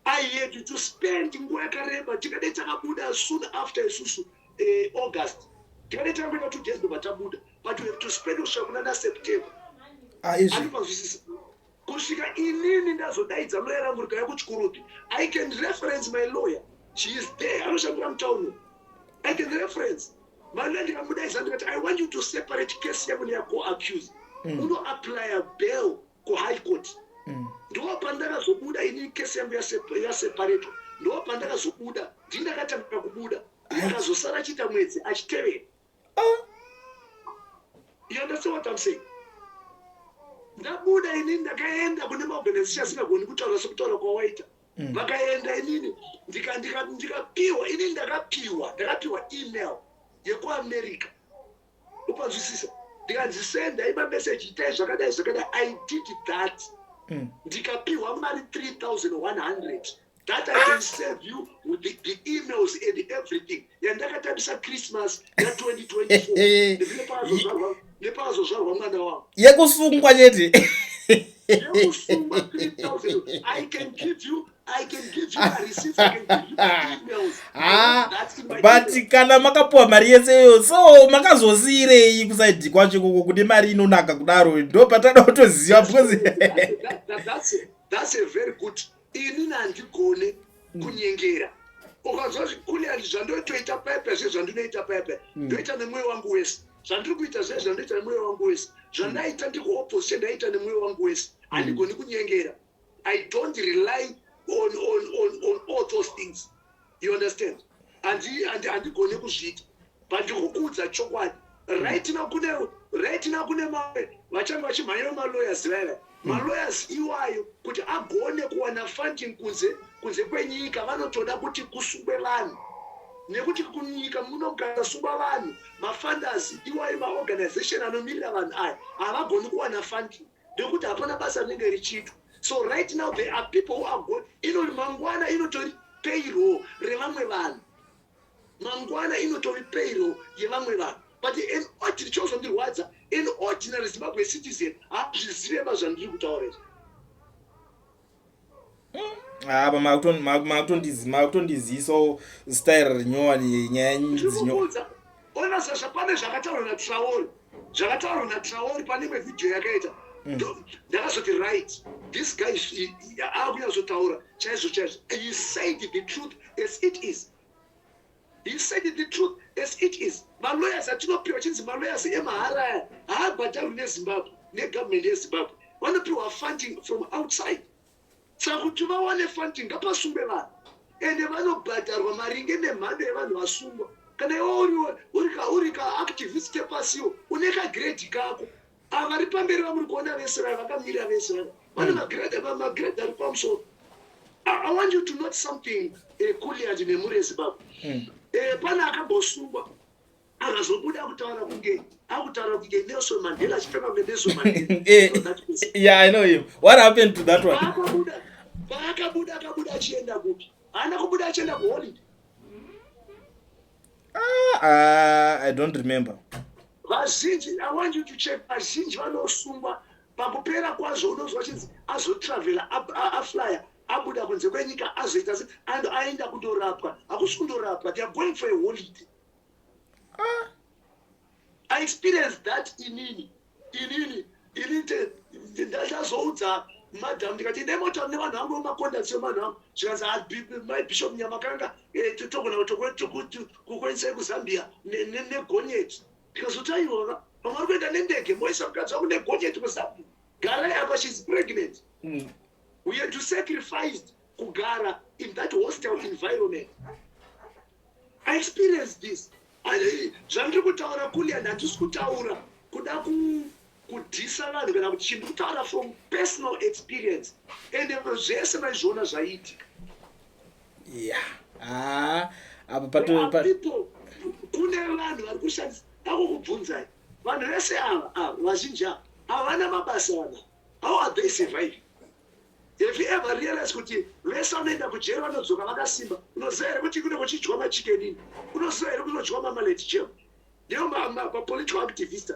I had to spend nguva yakareba tikadai takabuda soon after isusu August tikadai takabuda 2 days ndobva tabuda, but we have to spend kusvika September. Andipazvisisa kusvika inini ndazodaidza lawyer rangu rikauya kuchikurupi. I can reference my lawyer, she is there, anoshandira mutauno. I can reference manda ndikamudaidza ndikati I want you to separate case yangu neyaco-accused uno apply a bail kuhigh court. Ndopa ndakazobuda ini case yangu yaseparatwa, ndopa ndakazobuda ndindakatanga kubuda ndakazosara chiita mwedzi achitevera. You understand what I'm saying? Ndabuda inini ndakaenda kune maorganization asingagoni kutaura sekutaura kwawaita. Vakaenda inini ndikapiwa inini ndakapiwa email yekuAmerica. Upanzwisisa? Ndikanzisenda ima message itai zvakadai. I did that. Ndikapiwa mari 3,100. That I can save you with the emails and everything. Yandakatambisa Christmas ya 2024. Nepazozvarwa mwana wangu. Yekusungwa nyeti. Yekusungwa 3,000. I can give you a receipt, I can give you emails. But kana makapuwa mari yese so makazosirei kusaidi kwacho kuti mari inonaka kudaro ndo patada kutoziva because that's a very good. Inini handigone kunyengera. Ukanzwa kuli handizvandotoita pepe zvezvandinoita pepe. Ndoita nemwoyo wangu wese. Zvandiri kuita zvezvo ndoita nemwoyo wangu wese. Zvandaita ndikuopposite ndaita nemwoyo wangu wese. Handigoni kunyengera. I don't rely on all those things. You understand? Handigoni kuzviita. But ndikukuudza chokwadi. Right now kune mamwe vachange vachimhanya malawyers veve. Malawyers iwayo kuti agone kuwana funding kunze kwenyika vanotoda kuti kusungwe vanhu. Nekuti kunyika munogara sungwa vanhu, mafunders iwayo maorganization anomirira vanhu aya havagoni kuwana funding nekuti hapana basa rinenge richiitwa. So right now there are people who are going inori mangwana inotori payroll revamwe vanhu. Mangwana inotori payroll yevamwe vanhu. But an ordinary chozondirwadza, an ordinary Zimbabwe citizen hazvizive zvandiri kutaura. makutondiziso style rinyowani nyaya ndinokuudza ona sasha pane zvakataurwa naTraore pane imwe video yakaita ndakazoti right this guy akunyatsotaura chaizvo he said the truth as it is. Malawyers atinopiwa chinzi malawyers emahara haabhadharwi neZimbabwe negovernment yeZimbabwe vanopiwa funding from outside. Saka kuti vawane funding ngapasungwe vanhu ende vanobhadharwa maringe nemhando yevanhu vasungwa. Kana iwe uri ka-activist pasiwo une kagrade kako avari pamberi vamuri kuona vese vaya vakamirira vese vaya vane magrade ari pamusoro. I want you to note something Kuliand nemhuri yeZimbabwe. Pana akambosungwa akazobuda akutaura kunge Nelson Mandela achipfeka kunge Nelson Mandela. Yeah, I know him. What happened to that one? Akabuda achienda kupi? Haana kubuda achienda kuholiday. I don't remember. Vazhinji, I want you to check. Vazhinji vanosungwa pakupera kwazvo unozwa chinzi azotravela aflyer abuda kunze kwenyika azoita and aenda kundorapwa. Hakusi kundorapwa, they are going for a holiday. I experienced that inini ndazoudza madam ndikati ndemota nevanhu vangu vemakondatsi vevanhu vangu zvikanzi my bishop Nyamakanga togona kukwenisai kuZambia negonyeti. Ndikazoti aiona vamwe vari kuenda nendege moisa mukadzi wako negonyeti kuZambia. Garai apa, she's pregnant. We had to sacrifice kugara in that hostile environment. I experienced this. Zvandiri kutaura Kuliand handisi kutaura kuda kudhisa vanhu kana kuti chindiri kutaura from personal experience ende zvese maizviona zvaiitika. People kune vanhu vari kushandisa akukubvunzai vanhu vese ava vazhinji ava havana mabasa vana. How are they surviving? Have you ever realized kuti vese vanoenda kujeri vanodzoka vakasimba? Unoziva here kuti kune kuchidyiwa machicken, unoziva here kunodyiwa mamaleti chero? Ndiyo political activist.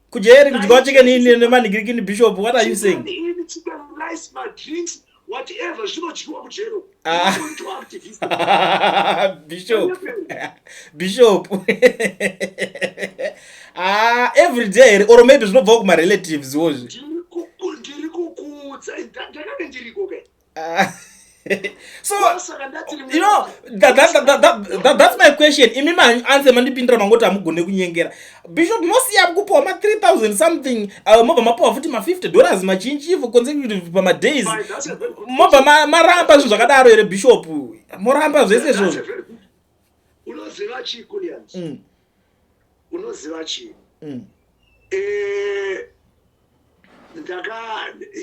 Kujeri kudyiwa chicken nemanhingirikini Bishop, what are you saying? Chicken, rice, my drinks, whatever, zvinodyiwa kujero. Political activist. Bishop. Every day, or maybe zvinobva kumarelatives wozve. Ndiri kukuudza, ndakanga ndiriko ke. So, you know, that's my question. Imi answer mandipindira mangoti amugone kunyengera. Bishop mosi yakupuwa ma 3,000 something, moba mapuwa futi ma $50 machinji for consecutive pama days. Moba maramba zvo zvakadaro here Bishop. Moramba zvese zvozvo. Unoziva chi Kulians? Unoziva chi?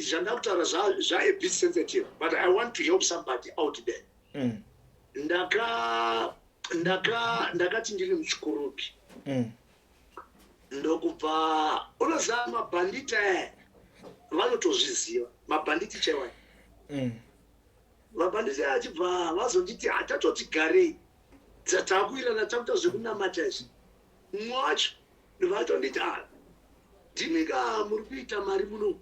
Zvandakutaura zvaebit sensitive, but I want to help somebody out there. Ndakati ndiri muchikoropi. Ndokubva unoziva mabhanditi aya vanotozviziva, mabhanditi chaiwayo. Mabhanditi aya achibva vazonditi tatoti garei, takuirana takuita zvekunamata izvi. Mumwe wacho vatonditi ndimika muri kuita mari muno.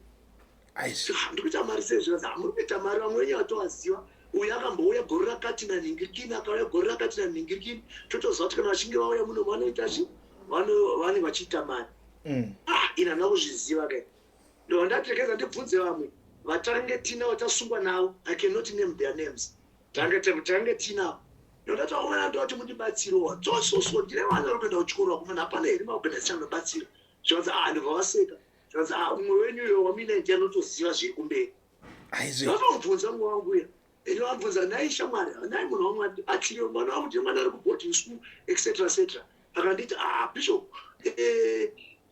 Ndikuita mari sezvo muri kuita mari, vamwe wenyu vatovaziva. Uyu akambouya gore rakati nanhingirikini, akauya gore rakati nanhingirikini. Totoziva kuti kana vachinge vauya muno vanoita chi? Vane vachiita mari. Ina ndakuzviziva kai. Ndondatekedza ndibvunze vamwe vatange tinavo tasungwa navo. I cannot name their names. Tange tinavo. Ndotataona ndoti mundibatsirowa. Dzososwo ndine vana vari kuenda kuchikoro kumana hapana here maorganization anobatsira. Zvanzi ndibvavaseka. Zvanzi umwe wenyu uyo wamina ndiye anotoziva zviri kumberi. Ndakambvunza mumwe wangu uya. Ndakambvunza nai shamwari, nai munhu wamwari achiri mwana wangu ndine mwana ari kuboarding school etc etc. Akanditi Bishop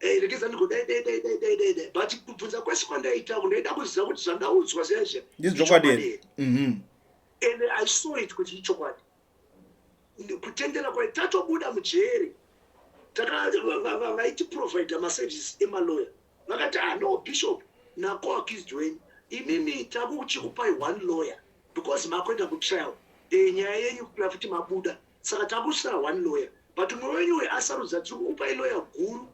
regeza ndigodai. But kubvunza kwese kwandaita ndaida kuziva kuti zvandaudzwa zvezve ndizvokwadi. And I saw it kuti ichokwadi. Kutendera kwai tatobuda mujeri. Vaiti provide maservices emaloya. Vakati no Bishop nako accused wenyu. Imimi takuchikupai one lawyer because makwenda kutrial. Nyaya yenyu kula futi mabuda. Saka takusara one lawyer. But umwe wenyu asarudza tiri kupai lawyer guru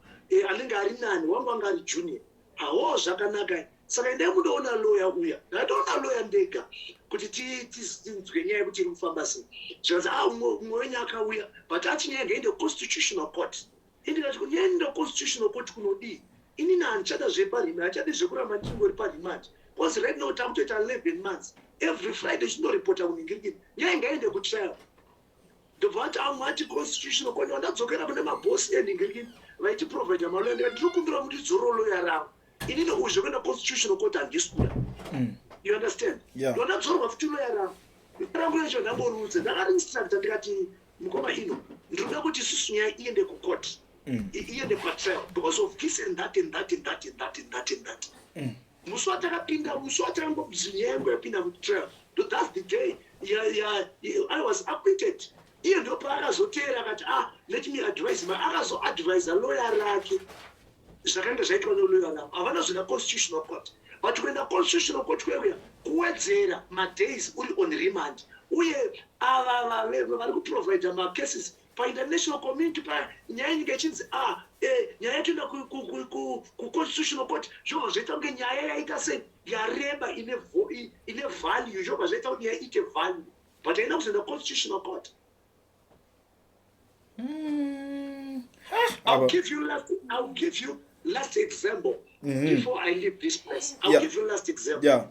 anenge ari nani wangu anga ari junior. Hawo zvakanaka. Saka ndai munoona lawyer uya. Ndatoona lawyer ndega kuti tinzwe nyaya yekuti iri kufamba sei. Zvanzi umwe wenyu akauya but achinyaya ngaende constitutional court. Indikati kunyaenda constitutional court kunodii. Inini handichada zveparliament, hachadi zvekuramba ndingori parliament. Because right now takutoita 11 months. Every Friday chinorepota kunhingirikini. Nyaya ngaende kutrial. Ndobva vati amwati constitutional court vandadzokera kune mabhosi enhingirikini vaiti provide maloya. Ndikati ndinokumbira kuti dzoro loya ravo. Inini uzve kuenda constitutional court handisi kuda. You understand? Ndondadzorwa futi loya ravo. Rangu yacho ndamborudze. Ndakarinstructa ndikati mukoma ino ndinoda kuti isusu nyaya iende kucourt. Iende patrial because of this and that and that and that and that and that and that. Musi watakapinda, musi watakambobvisa nyaya yangu yapinda kutrial. That's the day I was acquitted. Iye ndo paakazoteera akati let me advise akazoadvisa lawyer rake. Zvakanga zvaitwa nelawyer ravo. Havana zvina constitutional court. But kuenda constitutional court kweuya kuwedzera madays uri on remand. Uye vari kuprovide macases pa-international community nyaya inenge ichinzi nyaya yatoenda ku-constitutional court zvobva zvaita kunge nyaya yaita sei yareba ine value zvobva zvaita kuti nyaya ite value but haina kuzoenda constitutional court. I'll give you last example before I leave this place. I'll give you last example.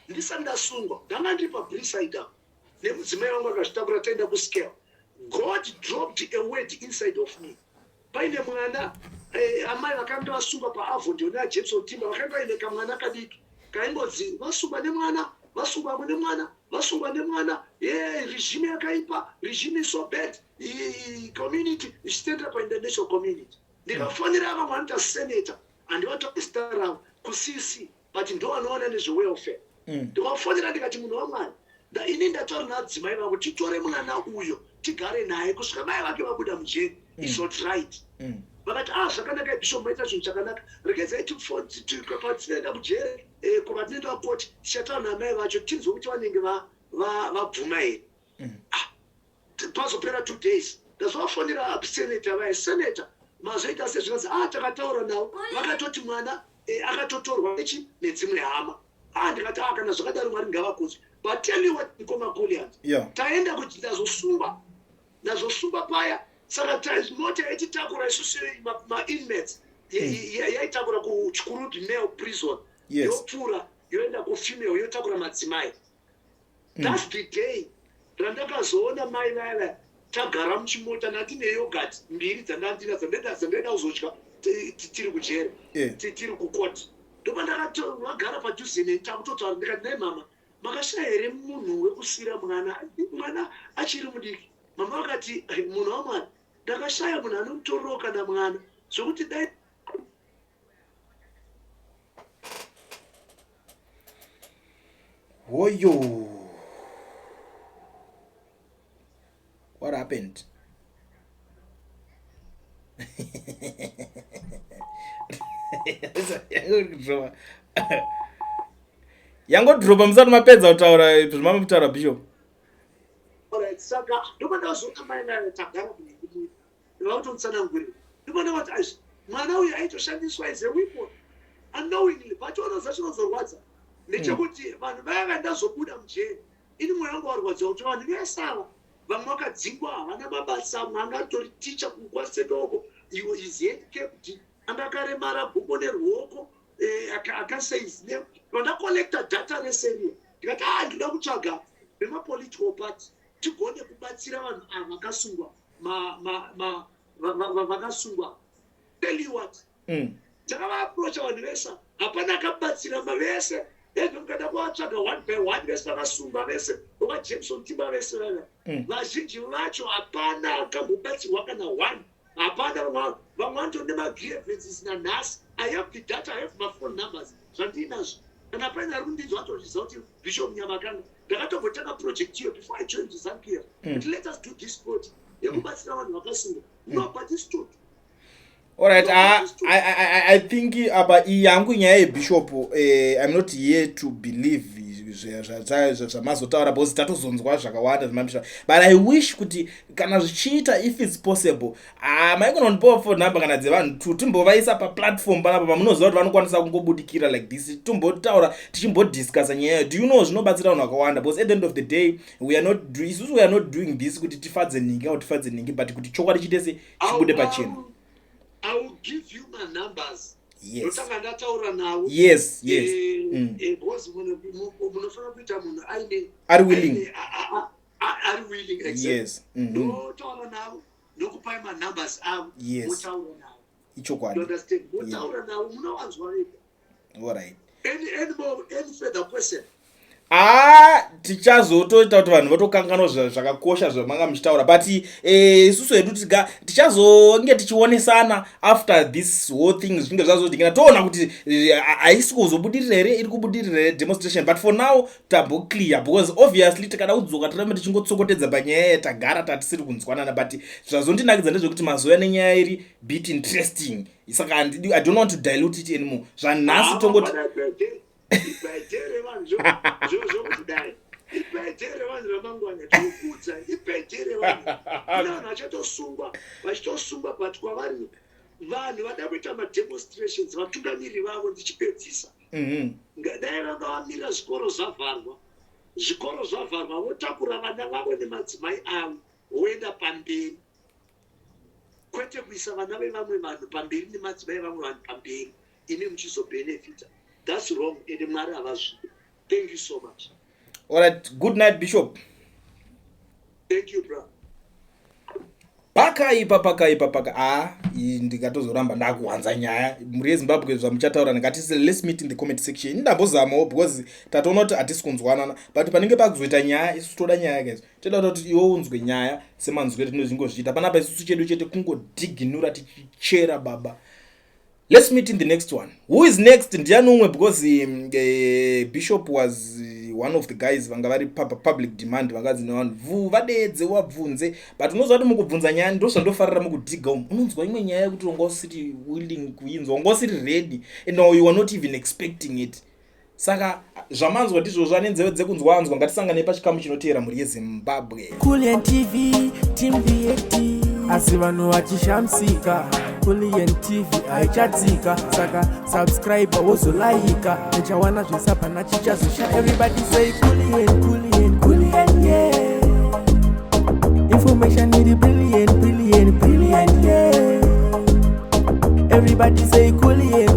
Ndisandasungwa ndanga ndiri paBriside nemudzimai wangu akazvitakura taenda kuscale. God dropped a word inside of me. Paine mwana amai vakanga vasungwa paAvondio naJameson Timber vakanga vaine kamwana kadiki kaingodzi vasungwa nemwana regime yakaipa, regime so bad, community ichitendera pa-international community. Ndikafonera vamwe vanoita senator handivatoestaravo kuCC but ndo vanoona nezvewelfare. Ndikafonera ndikati munhu wamwari ini ndataura nadzimai vangu titore mwana uyo tigare naye kusvika mai vake vabuda mujeri. Is not right. vakati zvakanaka bishop maita zvinhu chakanaka regedzai patinoenda kujere kwatinoenda kukoti tichataura namai vacho tinzwe kuti vanenge vabvuma here pazopera 2 days ndazvafonera seneta vaye seneta mazoita sezvikazi takataura navo vakatoti mwana akatotorwa ichi nedzimwe hama ndikati kana zvakadaro mwari ngavakudzwe but tell you what nkomakolians taenda kuti ndazosungwa paya saka mota yaititakura isusu ma-inmates yaitakura kuchikurudi male prison yopfuura yoenda kufemale yotakura madzimai that's the day randakazoona mai vaya tagara muchimota natine yogurt 2 dzandaida kuzodya tiri kujere tiri kukoti ndopandakagara padhuze netakutotaura ndikati nai mama makashaya here munhu wekusira mwana achiri mudiki mama vakati munhu wamwari ndakashaya munhu anomutorero kana mwana zvokuti dai Oyo. What happened? yangodropa musati mapedza kutaura zvamama kutaura bishop. Saka ndopandakazoona mai naye tagara kunekuti ndakutotsanangurira ndopandakati aizvi mwana uyu aitoshandiswa as a weapon unknowingly pachiona zvachinozorwadza ndechekuti vanhu vaya vandazobuda mujeri ini mwoyo wangu warwadza kuti vanhu vese ava vamwe vakadzingwa havana mabasa amwe angatori ticha kukwasedoko iwo is handicapped angakaremara gumbo neruoko akasaizi vandakolekta data reseria ndikati ndinoda kutsvaga vemapolitical party tigone kubatsira vanhu ava vakasungwa vakasungwa tell you what takavaaprocha vanhu vese hapana akabatsira mavese mukada kuvatsvaga 1 by 1 vese vakasungwa vese vakajameson timba vese vava vazhinji vacho hapana akambobatsirwa kana 1 hapana vamwe vanotone magrevances nanhasi I have the data, I have my phone numbers zvandinazvo kana paina ari kundinzwa atozviziva kuti bishop Nyamakanga ndakatombotanga project iyo before I joined ZANU-PF but let us do this project yekubatsira vanhu vakasungwa no but it's true. Alright, I think about yangu nyaya yebishop I'm not here to believe zvamazotaura because tatozonzwa zvakawanda zvemamisha but I wish kuti kana zvichiita if it's possible maigona ndipowo phone number kana dzevanhu timbovaisa paplatform panapa pamunoziva kuti vanokwanisa kungobudikira like this timbotaura tichimbodiscussa nyaya do you know zvinobatsira vanhu vakawanda because at the end of the day we are not doing this kuti tifadze ningi au tifadze ningi but kuti chokwadi chitese chibude pachena. I will give you my numbers. Yes. Yes. Because munofana kuita munhu are willing. Are willing, exactly. Yes. Notaura navo nokupai manumbers avo. Yes. Motaura navo. Ichokwadi. You understand? Motaura navo munowanzwa vega. All right. Any further question? Tichazotoita kuti vanhu vatokanganwa zvakakosha zvamanga muchitaura but isusu hedu tichazonge tichionesana after this whole thing zvinge zvazodikana toona kuti haisi kuzobudirira here iri kubudirira here demonstration but for now tamboclear because obviously tikada kudzoka tirame tichingotsokotedza panyaya yatagara tatisiri kunzwanana but zvazondinakidza ndezvekuti mazoya nenyaya iri bit interesting saka I don't want to dilute it anymore zvanhasi tongoti ibhedhere vanhu zvokudai ibhedhere vanhu ramangwana tokudza ibhedhere vanhu kuna vanhu vachitosungwa but kwavari vanhu vada kuita mademonstrations vatungamiri vavo ndichipedzisa dai vanga vamira zvikoro zvavharwa votakura vana vavo nemadzimai avo voenda pamberi kwete kuisa vana vevamwe vanhu pamberi nemadzimai vamwe vanhu pamberi ine muchizobenefita. That's wrong. Thank you so much. All right. Good night, Bishop. Thank you, bro. Paka. Ndikatozoramba ndakuwanza nyaya. Muri yeZimbabwe zvamuchataura ngati let's meet in the comment section. Ndambozamawo because tatoona kuti atisi kunzwanana but panenge pakuzoita nyaya isusu toda nyaya guys. Toda kuti iwe unzwe nyaya semanzwere tinozvingozviita. Panapa isusu chedu chete kungodiginura tichichera baba. Let's meet in the next one. Who is next? Ndiani umwe because Bishop was one of the guys vanga vari public demand vangazi nevanhu vadedze wabvunze but unozwa kuti mukubvunza nyaya ndozvandofarira mukudhiga umu unonzwa imwe nyaya yekuti wanga usiri willing kuinzwa wanga usiri ready and now you are not even expecting it. Saka zvamanzwa ndizvozvo anenzeve dzekunzwanzwa ngatisangane pachikamu chinoteera mhuri yeZimbabwe. Coolien TV team VAT asi vanhu vachishamsika. Coolien TV haichatsika saka subscribe wozolaika nechawana zvisapana chichazosha. Everybody say Coolien yeah. Information need brilliant yeah. Everybody say Coolien